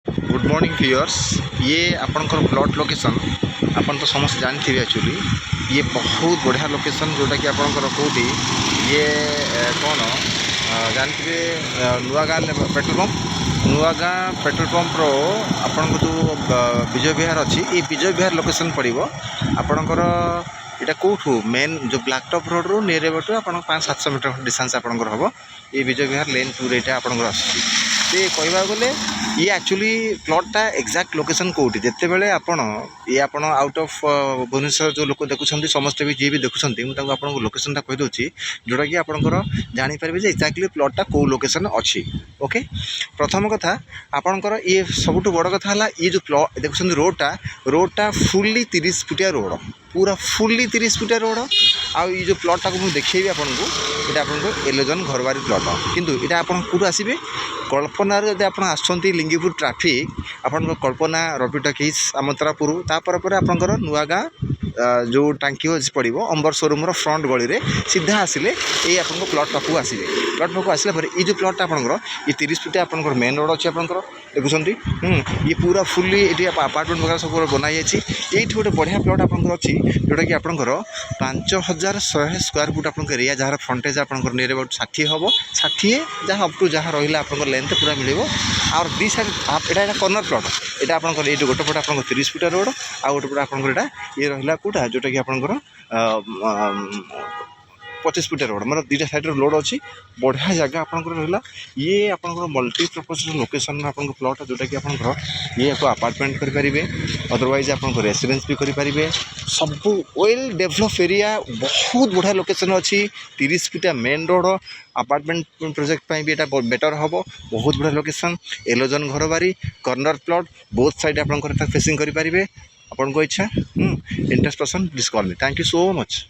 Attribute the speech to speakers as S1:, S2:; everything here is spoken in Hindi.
S1: Good morning viewers. ये आपंकर प्लॉट लोकेशन आपन तो समस्त जानते एक्चुअली ये बहुत बढ़िया लोकेशन जोटा कि आपंकर कौटी ये कौन जानते नुआगाँ पेट्रोल पंप नुआगाँ पेट्रोल पंप रो आपन जो विजय विहार अच्छी ये विजय विहार लोकेशन पड़ो आपणकर यहाँ कौटू मेन जो ब्लैक टॉप रोड रू नियर अबाउट आप 500-700 मीटर डिस्टेंस आपंकर हम ये विजय विहार लेन 2 यहाँ आपंकर आसुच्छी कहवा गले ये एक्चुअली प्लॉटा एक्जाक्ट लोकेशन कौटी जिते बड़े आपण ये आपण आउट ऑफ भुवनेश्वर जो लोक देखुं समस्ते भी जी भी देखुं मुझे लोकेशन कहीदे जोटा कि आपंकर जानीपारे एक्जाक्टली प्लॉटा कौ लोकेशन अच्छी। ओके प्रथम कथा आपणकर ये सबुठ बड़ कथा है ये जो प्लॉट देखुं रोडटा फुल्ली 30 फुटिया रोड पूरा फुल्ली 30 फुटिया रोड आउ ये जो प्लॉटा को मुझे देखी आपको ये आपको एलोजन घरबारी प्लॉट किंतु ये आप आसवे कल्पनार जब आप लिंगीपुर ट्राफिक आपन कल्पना रवि टकीज आमंत्रापुर तापर आपंकर नुआगाँ जो टांकी पड़ो अंबर शोरूम फ्रंट गली में सीधा आसिले ये आप प्लॉट पाक आसवे प्लॉट पाक आसला ये जो प्लॉट आपंकर ये 30 फुटिया आपंकर मेन रोड अच्छी आपंकर देखुं ये पूरा फुल्ली ये अपार्टमेंट वगैरह सब बनाई ये गोटे बढ़िया प्लॉट आपंकर अच्छी जोटा कि आपंकर 5100 स्क्वायर फुट आप एरिया जार फ्रंटेज आपंकर नियर अबाउट 60 हम 60 जहाँ अप टू जहाँ रहा आप लेंथ पूरा मिले और दी साइड यहाँ कर्नर प्लॉट यहाँ आपंकर ये गोटे पटे आप 30 फुटिया रोड आ गोटे पटे आपंकर ये रहा कौटा जोटा कि आपंकर 25 फुटिया रोड मतलब 2टा साइड रोड अच्छी बढ़िया जगह आपंकर रहा ये आपंकर मल्टीपर्पज लोकेशन में आपंकर प्लॉट जोटा कि आपंकर ये अपार्टमेंट करेंगे अदरवाइज आप रेसिडेंस भी करेंगे सब वेल डेभलप एरिया बहुत बढ़िया लोकेशन अच्छी 30 फुटिया मेन रोड अपार्टमेंट प्रोजेक्ट भी यहाँ बेटर हम बहुत बढ़िया location एलोजन घरबारी corner plot both side आपंकर फेसिंग करेंगे आपन को इच्छा interest person please call me. Thank you so much.